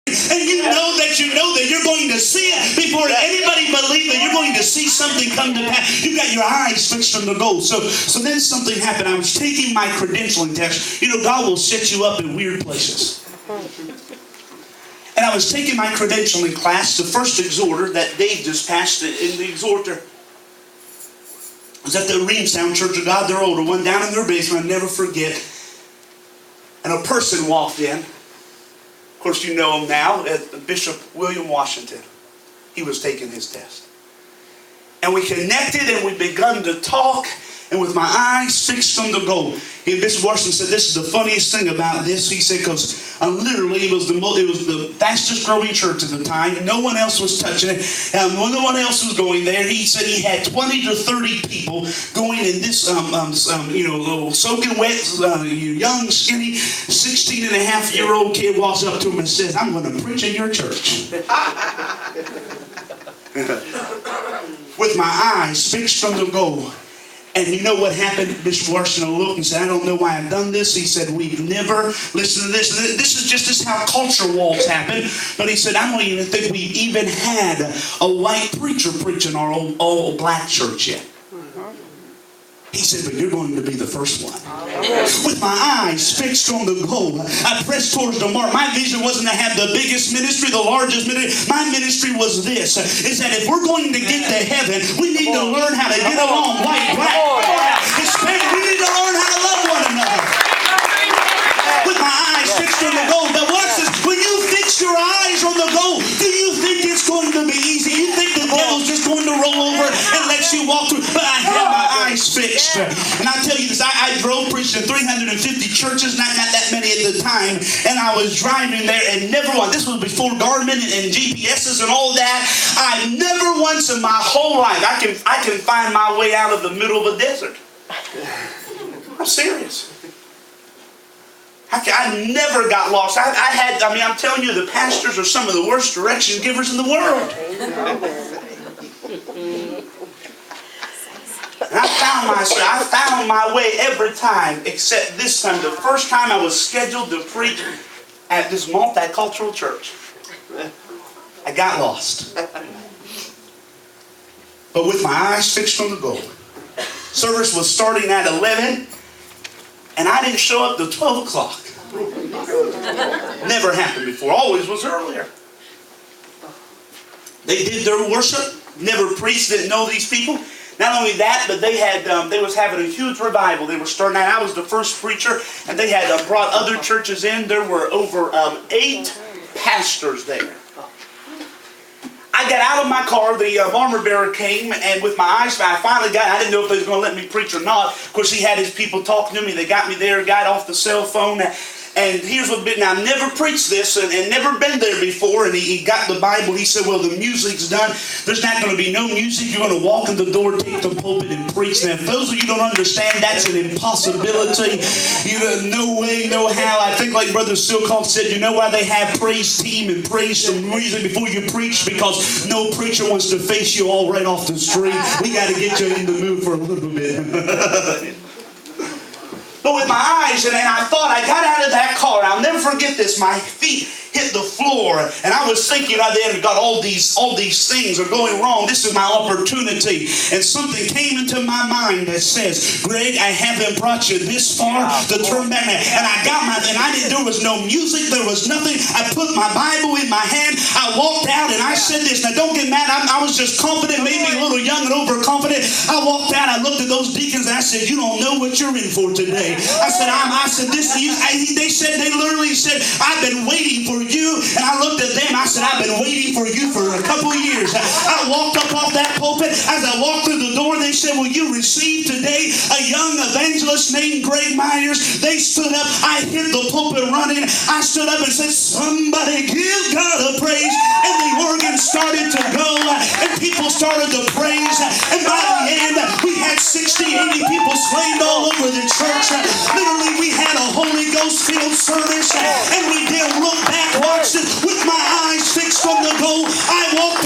And you know that you're going to see it before anybody believes that you're going to see something come to pass. You got your eyes fixed on the goal. So then something happened. I was taking my credentialing test. You know, God will set you up in weird places. And I was taking my credentialing class, the first exhorter that Dave just passed in the exhorter. I was at the Reamstown Church of God, their older one, down in their basement, I'll never forget. And a person walked in. Of course, you know him now, Bishop William Washington. He was taking his test. And we connected and we begun to talk. And with my eyes fixed on the goal. And Bishop Washington said, this is the funniest thing about this. He said, because literally it was the fastest growing church at the time. No one else was touching it. No one else was going there. He said he had 20 to 30 people going in this, little soaking wet, young, skinny, 16-and-a-half-year-old kid walks up to him and says, I'm going to preach in your church. With my eyes fixed on the goal. And you know what happened? Bishop Washington looked and said, I don't know why I've done this. He said, we've never listened to this. And this is just how culture wars happen. But he said, I don't even think we've even had a white preacher preach in our old black church yet. He said, but you're going to be the first one. With my eyes fixed on the goal, I pressed towards the mark. My vision wasn't to have the biggest ministry, the largest ministry. My ministry was this, is that if we're going to get to heaven, we need to learn how to get along, white, black, Hispanic. We need to learn how to love one another. With my eyes fixed on the goal. But watch this. When you fix your eyes on the goal, do you think it's going to be easy? You think the devil's just going to roll over and let you walk through? But I had my eyes fixed. And I tell you this, I drove preaching 350 churches, not that many at the time. And I was driving there and never once, this was before Garmin and GPSs and all that. I never once in my whole life, I can find my way out of the middle of a desert. I'm serious. I never got lost. I'm telling you, the pastors are some of the worst direction givers in the world. And I found my way every time, except this time. The first time I was scheduled to preach at this multicultural church. I got lost. But with my eyes fixed on the goal. Service was starting at 11. And I didn't show up till 12 o'clock. Never happened before. Always was earlier. They did their worship. Never preached. Didn't know these people. Not only that, but they was having a huge revival. They were starting out. I was the first preacher, and they had brought other churches in. There were over 8 pastors there. I got out of my car, the armor bearer came, and with my eyes, I didn't know if they was going to let me preach or not. Of course, he had his people talking to me. They got me there, got off the cell phone. And here's what, now I've never preached this and never been there before. And he got the Bible. He said, well, the music's done. There's not going to be no music. You're going to walk in the door, take the pulpit, and preach. Now, if those of you don't understand, that's an impossibility. No way, no how. I think like Brother Silcock said, you know why they have praise team and praise some music before you preach? Because no preacher wants to face you all right off the street. We got to get you in the mood for a little bit. But with my eyes, and I thought, I got out of that car, and I'll never forget this, my feet hit the floor, and I was thinking, God, all these things are going wrong. This is my opportunity. And something came into my mind that says, Greg, I haven't brought you this far to turn back. And there was no music, there was nothing. I put my Bible in my hand, I walked out, and I said this. Now don't get mad, I was just confident, maybe a little young and overconfident. I walked out, I looked at those deacons, and I said, you don't know what you're in for today. They literally said, I've been waiting for you. And I looked at them, I said, I've been waiting for you for a couple of years. I walked up off that pulpit. As I walked through the door, they said, will you receive today a young evangelist named Greg Myers? They stood up. I hit the pulpit running. I stood up and said, somebody give God a praise. And the organ started to go. And people started to praise. And by the end, we had 60, 80 people slain all over the church. Literally, we had a Holy Ghost-filled service. And we didn't look back. Watch it. With my eyes fixed on the goal, I walked